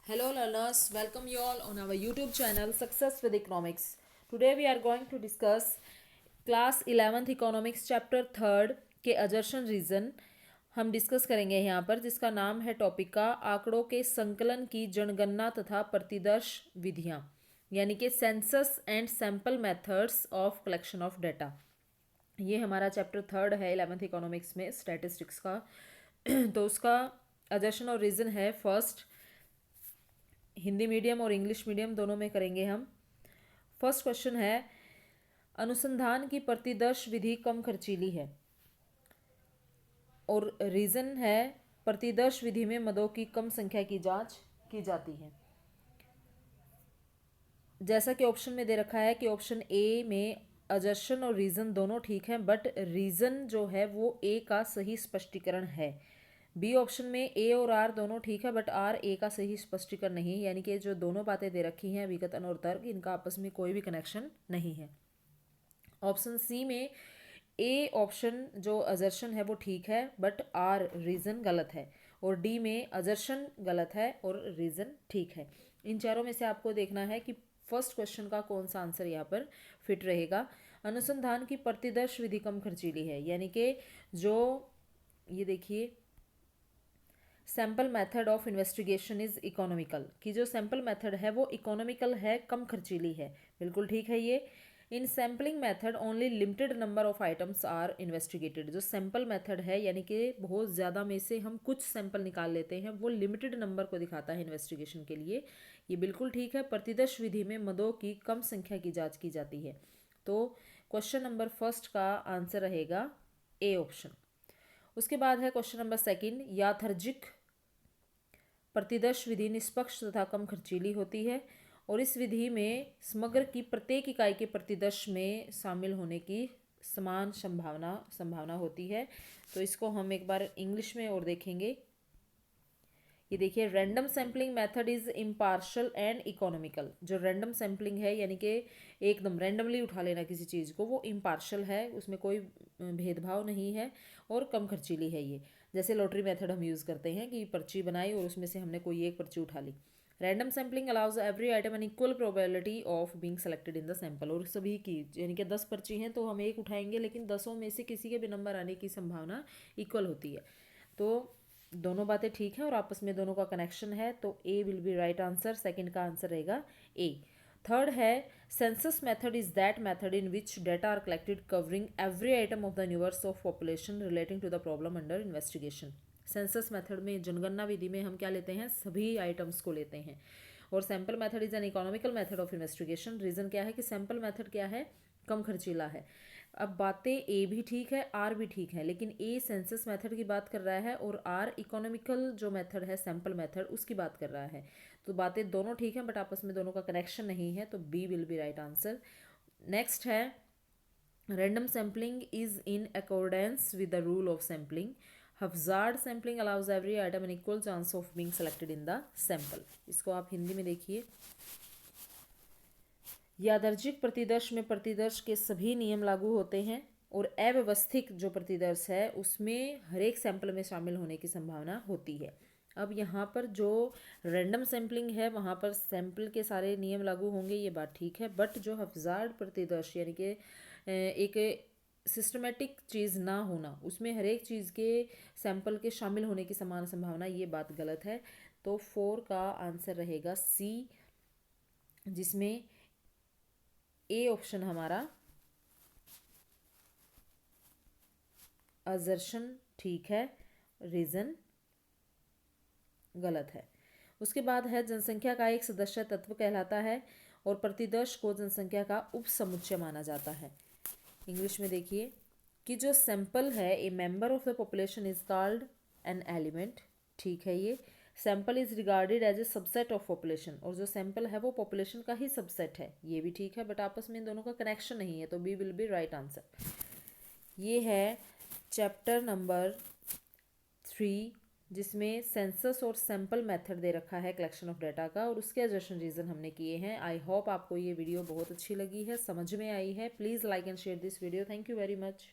Hello learners, welcome you all on our YouTube channel Success with Economics. Today we are going to discuss class 11th Economics chapter 3rd के assertion reason हम discuss करेंगे यहाँ पर, जिसका नाम है topic का आंकड़ों के संकलन की जनगणना तथा प्रतिदर्श विधियाँ, यानी कि census and sample methods of collection of data. ये हमारा चैप्टर 3rd है 11th इकोनॉमिक्स में स्टैटिस्टिक्स का। तो उसका assertion और रीज़न है, फर्स्ट हिंदी मीडियम और इंग्लिश मीडियम दोनों में करेंगे हम। फर्स्ट क्वेश्चन है, अनुसंधान की प्रतिदर्श विधि कम खर्चीली है, और रीज़न है प्रतिदर्श विधि में मदों की कम संख्या की जांच की जाती है। जैसा कि ऑप्शन में दे रखा है कि ऑप्शन ए में असर्शन और रीज़न दोनों ठीक हैं, बट रीज़न जो है वो ए का सही स्पष्टीकरण है। बी ऑप्शन में ए और आर दोनों ठीक है, बट आर ए का सही स्पष्टीकरण नहीं है, यानी कि जो दोनों बातें दे रखी हैं विघटन और तर्क, इनका आपस में कोई भी कनेक्शन नहीं है। ऑप्शन सी में ए ऑप्शन जो असर्शन है वो ठीक है, बट आर रीज़न गलत है, और डी में असर्शन गलत है और रीज़न ठीक है। इन चारों में से आपको देखना है कि फर्स्ट क्वेश्चन का कौन सा आंसर यहाँ पर फिट रहेगा। अनुसंधान की प्रतिदर्श विधि कम खर्चीली है, यानी कि जो ये देखिए sample method of investigation is economical, कि जो सैम्पल मेथड है वो इकोनॉमिकल है, कम खर्चीली है, बिल्कुल ठीक है ये। In sampling method only limited number of items are investigated, जो सैम्पल मेथड है यानी कि बहुत ज़्यादा में से हम कुछ सैंपल निकाल लेते हैं, वो लिमिटेड नंबर को दिखाता है इन्वेस्टिगेशन के लिए, ये बिल्कुल ठीक है। प्रतिदर्श विधि में मदों की कम संख्या की जाँच की जाती है, तो क्वेश्चन नंबर फर्स्ट का आंसर रहेगा ए ऑप्शन। उसके बाद है क्वेश्चन नंबर सेकंड, याथर्जिक प्रतिदर्श विधि निष्पक्ष तथा कम खर्चीली होती है, और इस विधि में समग्र की प्रत्येक इकाई के प्रतिदर्श में शामिल होने की समान संभावना होती है। तो इसको हम एक बार इंग्लिश में और देखेंगे। ये देखिए, random sampling method is impartial and economical. जो रैंडम सैम्पलिंग है यानी कि एकदम रैंडमली उठा लेना किसी चीज़ को, वो इम्पार्शल है, उसमें कोई भेदभाव नहीं है और कम खर्चीली है। ये जैसे लॉटरी मेथड हम यूज़ करते हैं कि पर्ची बनाई और उसमें से हमने कोई एक पर्ची उठा ली। Random sampling allows every item an equal probability of being selected in the sample, और सभी की यानी कि 10 पर्ची हैं तो हम एक उठाएंगे, लेकिन 10 में से किसी के भी नंबर आने की संभावना इक्वल होती है। तो दोनों बातें ठीक हैं और आपस में दोनों का कनेक्शन है, तो A will be right answer. Second का आंसर रहेगा ए। थर्ड है, census method is that method in which data are collected covering every item of the universe of population relating to the problem under investigation. Census method में, जनगणना विधि में हम क्या लेते हैं, सभी आइटम्स को लेते हैं, और sample method is an economical method of investigation. Reason क्या है कि सैंपल मेथड क्या है, कम खर्चीला है। अब बातें ए भी ठीक है, आर भी ठीक है, लेकिन ए सेंसस मेथड की बात कर रहा है और आर इकोनॉमिकल जो मेथड है सैंपल मेथड उसकी बात कर रहा है। तो बातें दोनों ठीक हैं, बट आपस में दोनों का कनेक्शन नहीं है, तो B will be right answer. Next है, random sampling is in accordance with the rule of sampling. Haphazard sampling allows every item an equal chance of being selected in the sample. इसको आप हिंदी में देखिए। यादर्जिक प्रतिदर्श में प्रतिदर्श के सभी नियम लागू होते हैं, और अव्यवस्थित जो प्रतिदर्श है उसमें हर एक सैंपल में शामिल होने की संभावना होती है। अब यहाँ पर जो रैंडम सैम्पलिंग है वहाँ पर सैंपल के सारे नियम लागू होंगे, ये बात ठीक है, बट जो हफ्जार्ड प्रतिदर्श यानी कि एक सिस्टमेटिक चीज़ ना होना, उसमें हर एक चीज़ के सैंपल के शामिल होने की समान संभावना, ये बात गलत है। तो 4 का आंसर रहेगा सी, जिसमें ए ऑप्शन हमारा असर्शन ठीक है, रीज़न गलत है। उसके बाद है, जनसंख्या का एक सदस्य तत्व कहलाता है और प्रतिदर्श को जनसंख्या का उपसमुच्चय माना जाता है। इंग्लिश में देखिए कि जो सैंपल है, a member of the population is called an element, ठीक है। ये sample is regarded as a subset of population, और जो सैंपल है वो पॉपुलेशन का ही सबसेट है, ये भी ठीक है, बट आपस में इन दोनों का कनेक्शन नहीं है, तो B will be right answer. ये है चैप्टर नंबर 3, जिसमें सेंसस और सैंपल मेथड दे रखा है कलेक्शन ऑफ डाटा का, और उसके असर्शन रीज़न हमने किए हैं। आई होप आपको ये वीडियो बहुत अच्छी लगी है, समझ में आई है। Please like and share this video. Thank you very much.